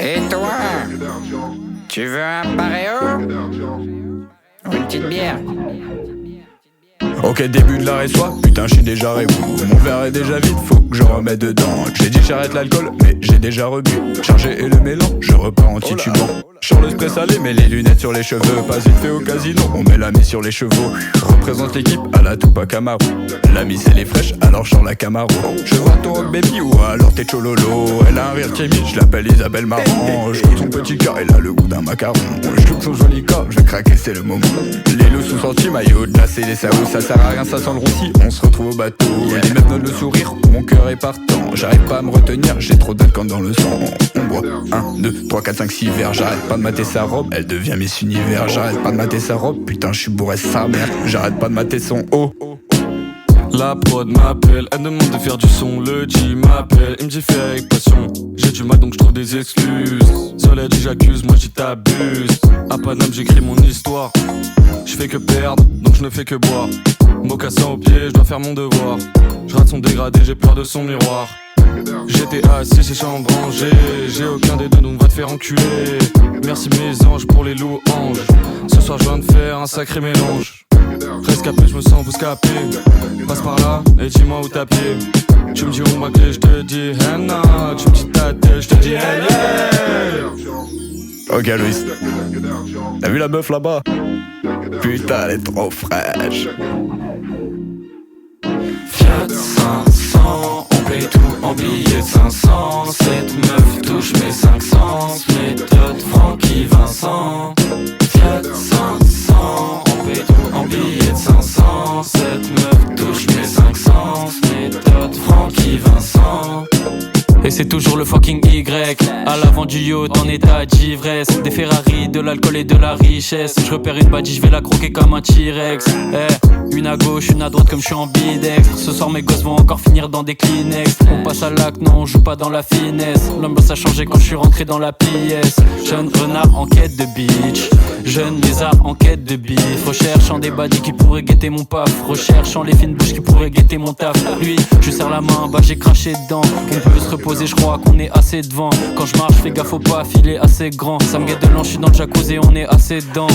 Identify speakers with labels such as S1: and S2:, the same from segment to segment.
S1: Et toi, tu veux un paréo ou une petite bière?
S2: Ok, début de la réçoit, putain j'suis déjà réou. Mon verre est déjà vide, faut que je remette dedans. J'ai dit j'arrête l'alcool, mais j'ai déjà rebu. Chargé et le mélange, je repars en titubant. Sur le spray salé, mets les lunettes sur les cheveux. Pas vite fait au casino, on met la mise sur les chevaux. Représente l'équipe à la Tupac Amaru. La mise elle est fraîche, alors je sors la Camaro. Je vois ton rock baby ou alors t'es chololo. Elle a un rire timide, je l'appelle Isabelle Marant. Je goûte son petit cœur, elle a le goût d'un macaron. Je look son joli corps, je vais craquer, c'est le moment. Les loups sont sortis, maillot de la c'est sao. Ça sert à rien, ça sent le roussi, on se retrouve au bateau. Les meufs donnent le sourire, mon cœur est partant. J'arrive pas à me retenir, j'ai trop d'alcool dans le sang. On boit 1, 2, 3, 4, 5, 6 verres. J'arrête pas de mater sa robe, elle devient Miss Univers. J'arrête pas de mater sa robe, putain je suis bourré sa mère. J'arrête pas de mater son haut.
S3: La prod m'appelle, elle demande de faire du son. Le G m'appelle, il me dit fais avec passion. J'ai du mal donc je trouve des excuses. Soleil dit j'accuse, moi j'y t'abuse. À Paname j'écris mon histoire. Je fais que perdre, donc je ne fais que boire. Mocassin au pied, je dois faire mon devoir. Je rate son dégradé, j'ai peur de son miroir. J'étais assis chez chambre rangée. J'ai aucun des deux donc va te faire enculer. Merci mes anges pour les louanges. Ce soir je viens de faire un sacré mélange. Rescapé, je me sens bouscapé. Passe par là et dis-moi où t'as pied. Tu me dis où ma clé, je te dis Henna. Tu me dis ta tête, je te dis hey, yeah.
S2: Ok Louis, t'as vu la meuf là-bas? Putain elle est trop fraîche.
S4: Fiat 500, on paye tout en billets de 500. Cette meuf touche mes 500. Méthode Francky Vincent. Fiat 500, on paye tout en billets de 500. Cette meuf touche mes 500. Méthode Francky Vincent.
S5: Et c'est toujours le fucking Y. À l'avant du yacht en état d'ivresse. Des Ferrari, de l'alcool et de la richesse. Je repère une badie, je vais la croquer comme un T-Rex. Une à gauche, une à droite comme je suis ambidextre. Ce soir mes gosses vont encore finir dans des Kleenex. On passe à l'acte, non on joue pas dans la finesse. L'ambiance a changé quand je suis rentré dans la pièce. Jeune renard en quête de bitch. Jeune lézard en quête de bif. Recherchant des badis qui pourraient guetter mon paf. Recherchant les fines bouches qui pourraient guetter mon taf. Lui, je serre la main, bah j'ai craché dedans. On peut se reposer, je crois qu'on est assez devant. Quand je marche, fais gaffe au pas, filet assez grand. Ça me guette de l'an, je suis dans le jacuzzi, on est assez dedans.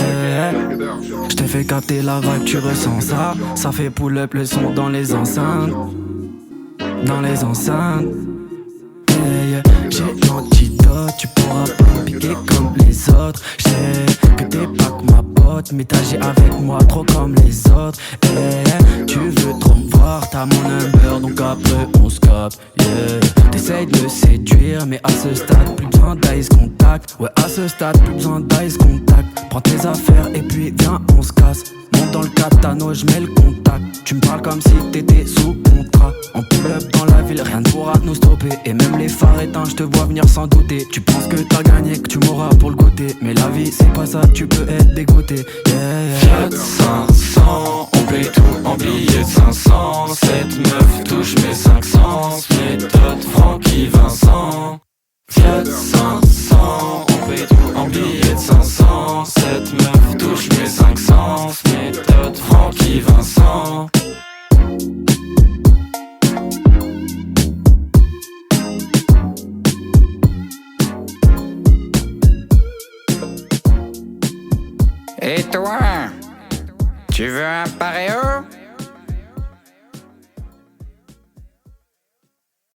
S6: Je te fais capter la vibe, tu ressens ça. Ça fait pull up le son dans les enceintes. Dans les enceintes. J'ai l'antidote, tu pourras pas me piquer comme les autres. J'sais que t'es pas que ma pote, mais t'agis avec moi trop comme les autres. Tu veux trop me voir, t'as mon number, donc après on se capte. T'essayes de me séduire, mais à ce stade, plus besoin d'ice contact. Ouais, à ce stade, plus besoin d'ice contact. Prends tes affaires et puis viens, on se casse. Monte dans le katano, je mets le contact. Tu me parles comme si t'étais sous contrat. On pull up dans la ville, rien ne pourra nous stopper. Et même les phares éteints, je te vois venir sans douter. Tu penses que t'as gagné, que tu m'auras pour le côté. Mais la vie c'est pas ça, tu peux être dégoûté.
S4: Fiat 500, on paye tout en billets de 500. Cette meuf touche mes 500. Méthode Francky Vincent. Fiat 500, on paye tout en billets de 500. Cette meuf touche mes 500. Méthode Francky Vincent.
S1: Et toi, tu veux un paréo